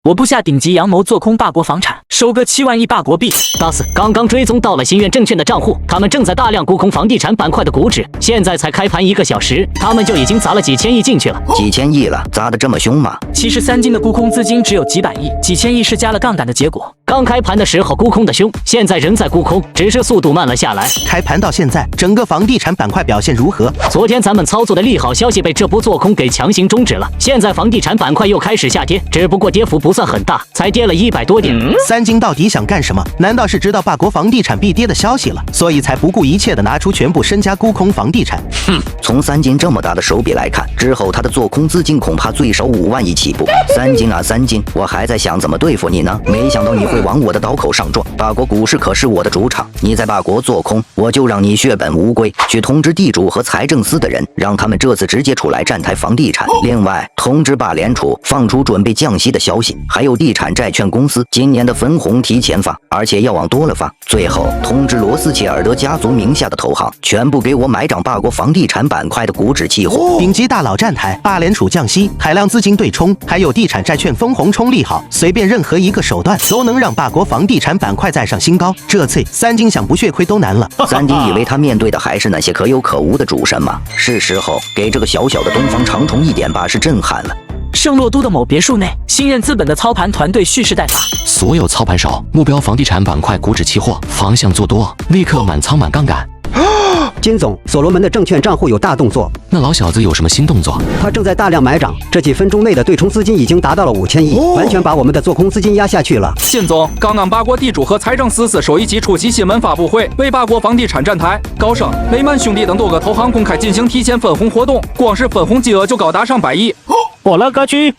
我部下顶级阳谋做空霸国房产，收割7万亿霸国币。DAS 刚刚追踪到了新源证券的账户，他们正在大量沽空房地产板块的股指，现在才开盘1个小时，他们就已经砸了几千亿进去了。几千亿了，砸得这么凶吗？其实三金的沽空资金只有几百亿，几千亿是加了杠杆的结果。刚开盘的时候沽空的凶，现在仍在沽空，只是速度慢了下来。开盘到现在，整个房地产板块表现如何？昨天咱们操作的利好消息被这波做空给强行终止了，现在房地产板块又开始下跌，只不过跌幅不算很大，才跌了100多点。三金到底想干什么？难道是知道霸国房地产必跌的消息了，所以才不顾一切的拿出全部身家沽空房地产？从三金这么大的手笔来看，之后他的做空资金恐怕最少5万亿起步。三金啊三金，我还在想怎么对付你呢，没想到你会往我的刀口上撞。霸国股市可是我的主场，你在霸国做空，我就让你血本无归。去通知地主和财政司的人，让他们这次直接出来站台房地产。另外，通知霸联储放出准备降息的消息，还有地产债券公司今年的分红提前发，而且要往多了发。最后通知罗斯切尔德家族名下的投行，全部给我买涨霸国房地产板块的股指期货。顶级大佬站台，霸联储降息，海量资金对冲，还有地产债券分红冲利好，随便任何一个手段都能让霸国房地产板块再上新高。这次三金想不血亏都难了。三金以为他面对的还是那些可有可无的主神吗？是时候给这个小小的东方长虫一点把式震撼了。圣洛都的某别墅内，新任资本的操盘团队蓄势待发。所有操盘手目标房地产板块股指期货方向做多，立刻满仓满杠杆。金总，所罗门的证券账户有大动作。那老小子有什么新动作？他正在大量买涨，这几分钟内的对冲资金已经达到了5000亿，完全把我们的做空资金压下去了。金总，刚刚霸国地主和财政司首一起出席新闻发布会，为霸国房地产站台。高盛、雷曼兄弟等多个投行公开进行提前分红活动，光是分红金额就高达上百亿。我勒个去！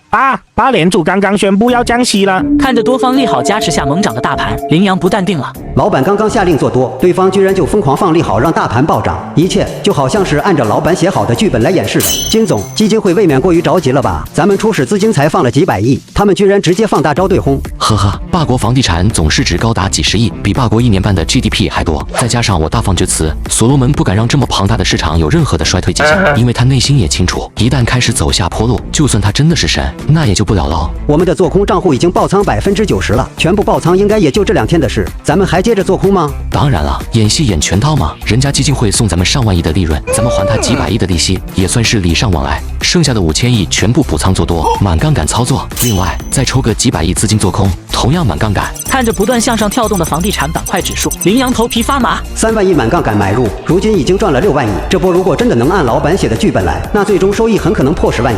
霸联储刚刚宣布要降息了。看着多方利好加持下猛涨的大盘，羚羊不淡定了。老板刚刚下令做多，对方居然就疯狂放利好，让大盘暴涨，一切就好像是按照老板写好的剧本来演示的。金总，基金会未免过于着急了吧？咱们初始资金才放了几百亿，他们居然直接放大招对轰。呵呵，霸国房地产总市值高达几十亿，比霸国1年半的 GDP 还多。再加上我大放厥词，所罗门不敢让这么庞大的市场有任何的衰退迹象，因为他内心也清楚，一旦开始走下坡路，就算他真的是神，那也救不了了。我们的做空账户已经爆仓90%了，全部爆仓应该也就这2天的事，咱们还接着做空吗？当然了，演戏演全套嘛，人家基金会送咱们上万亿的利润，咱们还他几百亿的利息，也算是礼尚往来。剩下的5000亿全部补仓做多，满杠杆操作，另外再抽个几百亿资金做空，同样满杠杆。看着不断向上跳动的房地产板块指数，羚羊头皮发麻。3万亿满杠杆买入，如今已经赚了6万亿，这波如果真的能按老板写的剧本来，那最终收益很可能破10万亿。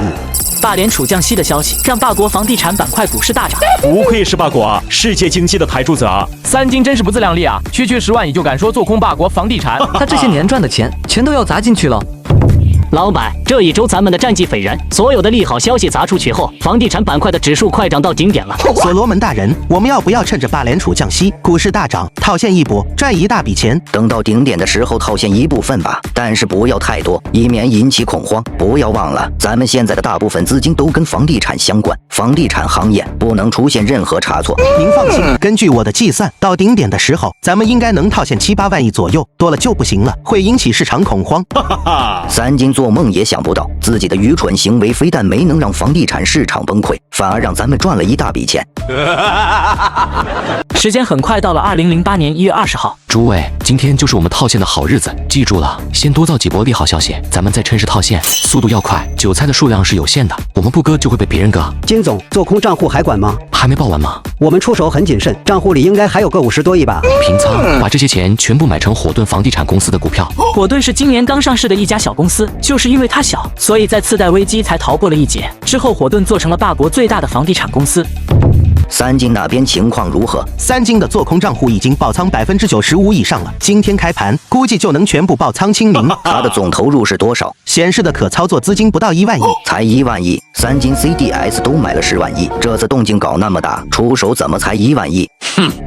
霸联储降息的消息让霸国房地产板块股市大涨。不愧是霸国啊，世界经济的台柱子啊！三金真是不自量力啊，区10万亿就敢说做空霸国房地产，他这些年赚的钱全都要砸进去了。老板，这一周咱们的战绩斐然，所有的利好消息砸出去后，房地产板块的指数快涨到顶点了。所罗门大人，我们要不要趁着霸联储降息，股市大涨，套现一波，赚一大笔钱？等到顶点的时候套现一部分吧，但是不要太多，以免引起恐慌。不要忘了，咱们现在的大部分资金都跟房地产相关，房地产行业不能出现任何差错。您放心，根据我的计算，到顶点的时候，咱们应该能套现7、8万亿左右，多了就不行了，会引起市场恐慌。三金做梦也想不到，自己的愚蠢行为非但没能让房地产市场崩溃，反而让咱们赚了一大笔钱。时间很快到了2008年1月20号。诸位，今天就是我们套现的好日子，记住了，先多造几波利好消息，咱们再趁势套现，速度要快，韭菜的数量是有限的，我们不割就会被别人割。金总，做空账户还管吗？还没报完吗？我们出手很谨慎，账户里应该还有个50多亿吧。平仓，把这些钱全部买成火盾房地产公司的股票。火盾是今年刚上市的一家小公司，就是因为它小，所以在次贷危机才逃过了一劫。之后火盾做成了霸国最大的房地产公司。三金那边情况如何？三金的做空账户已经爆仓95%以上了，今天开盘估计就能全部爆仓清零。他的总投入是多少？显示的可操作资金不到1万亿，才1万亿。三金 CDS 都买了10万亿，这次动静搞那么大，出手怎么才1万亿？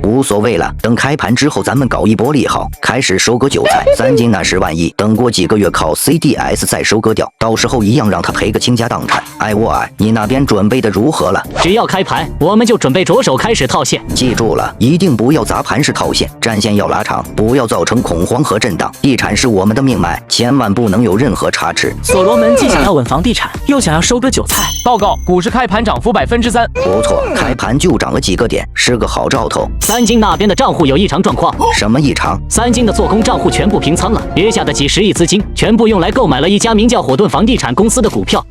无所谓了，等开盘之后咱们搞一波利好，开始收割韭菜。三金那10万亿，等过几个月靠 CDS 再收割掉，到时候一样让他赔个倾家荡产。哎我爱，你那边准备的如何了？只要开盘，我们就准备着手开始套现。记住了，一定不要砸盘式套现，战线要拉长，不要造成恐慌和震荡。地产是我们的命脉，千万不能有任何差池。所罗门既想要稳房地产，又想要收割韭菜。报告，股市开盘涨幅3%。不错，开盘就涨了几个点，是个好兆头。三金那边的账户有异常状况。什么异常？三金的做空账户全部平仓了，余下的几10亿资金全部用来购买了一家名叫火盾房地产公司的股票。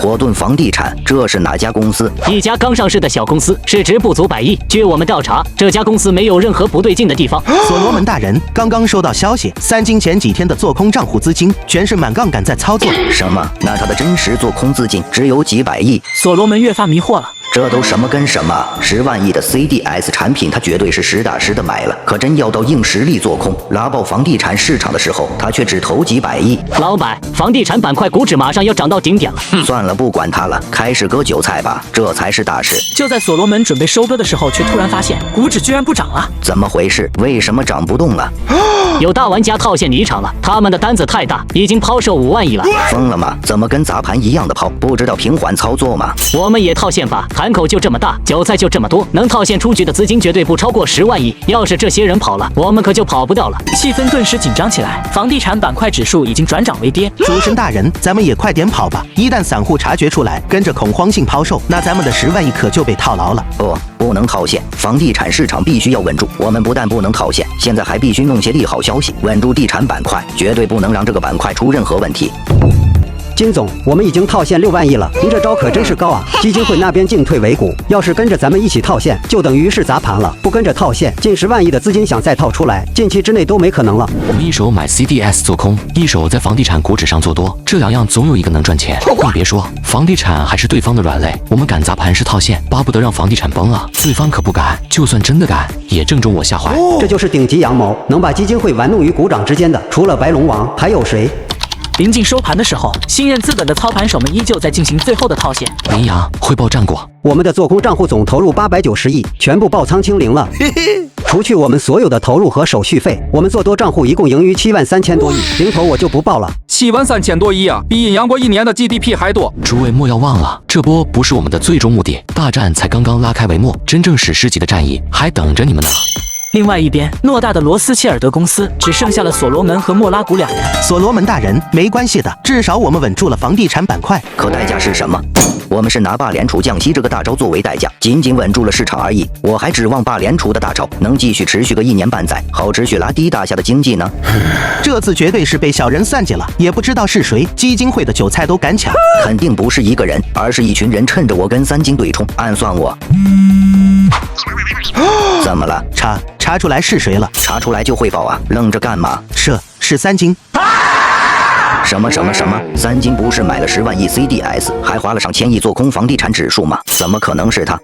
火盾房地产，这是哪家公司？一家刚上市的小公司，市值不足100亿。据我们调查，这家公司没有任何不对劲的地方。所罗门大人，刚刚收到消息，三金前几天的做空账户资金全是满杠杆在操作。什么？那他的真实做空资金只有几百亿？所罗门越发迷惑了。这都什么跟什么？10万亿的 CDS 产品，他绝对是实打实的买了。可真要到硬实力做空，拉爆房地产市场的时候，他却只投几百亿。老板，房地产板块股指马上要涨到顶点了。算了，不管他了，开始割韭菜吧，这才是大事。就在所罗门准备收割的时候，却突然发现股指居然不涨了。怎么回事？为什么涨不动了？有大玩家套现离场了，他们的单子太大，已经抛售5万亿了。疯了吗？怎么跟砸盘一样的抛？不知道平缓操作吗？我们也套现吧，盘口就这么大，韭菜就这么多，能套现出去的资金绝对不超过10万亿。要是这些人跑了，我们可就跑不掉了。气氛顿时紧张起来，房地产板块指数已经转涨为跌。主神大人，咱们也快点跑吧！一旦散户察觉出来，跟着恐慌性抛售，那咱们的10万亿可就被套牢了。不能套现，房地产市场必须要稳住。我们不但不能套现，现在还必须弄些利好消息，稳住地产板块，绝对不能让这个板块出任何问题。金总，我们已经套现6万亿了，您这招可真是高啊！基金会那边进退维谷，要是跟着咱们一起套现，就等于是砸盘了；不跟着套现，近10万亿的资金想再套出来，近期之内都没可能了。我们一手买 CDS 做空，一手在房地产股指上做多，这2样总有一个能赚钱。更别说房地产还是对方的软肋，我们敢砸盘式套现，巴不得让房地产崩啊！对方可不敢，就算真的敢，也正中我下怀。这就是顶级阳谋，能把基金会玩弄于股掌之间的，除了白龙王还有谁？临近收盘的时候，新任资本的操盘手们依旧在进行最后的套现。羚羊汇报战果，我们的做空账户总投入890亿，全部爆仓清零了。除去我们所有的投入和手续费，我们做多账户一共盈余73000多亿，零头我就不报了。73000多亿啊，比阴阳国1年的 GDP 还多。诸位莫要忘了，这波不是我们的最终目的，大战才刚刚拉开帷幕，真正史诗级的战役还等着你们呢。另外一边，偌大的罗斯切尔德公司只剩下了所罗门和莫拉古2人。所罗门大人，没关系的，至少我们稳住了房地产板块。可代价是什么？我们是拿罢联储降息这个大招作为代价，仅仅稳住了市场而已。我还指望罢联储的大招能继续持续个1年半载，好持续拉低大夏的经济呢。这次绝对是被小人算计了，也不知道是谁，基金会的韭菜都敢抢。肯定不是一个人，而是一群人趁着我跟三金对冲，暗算我。怎么了？查出来是谁了？查出来就汇报啊，愣着干嘛？是三金。什么？三金不是买了10万亿 CDS，还花了上1000亿做空房地产指数吗？怎么可能是他？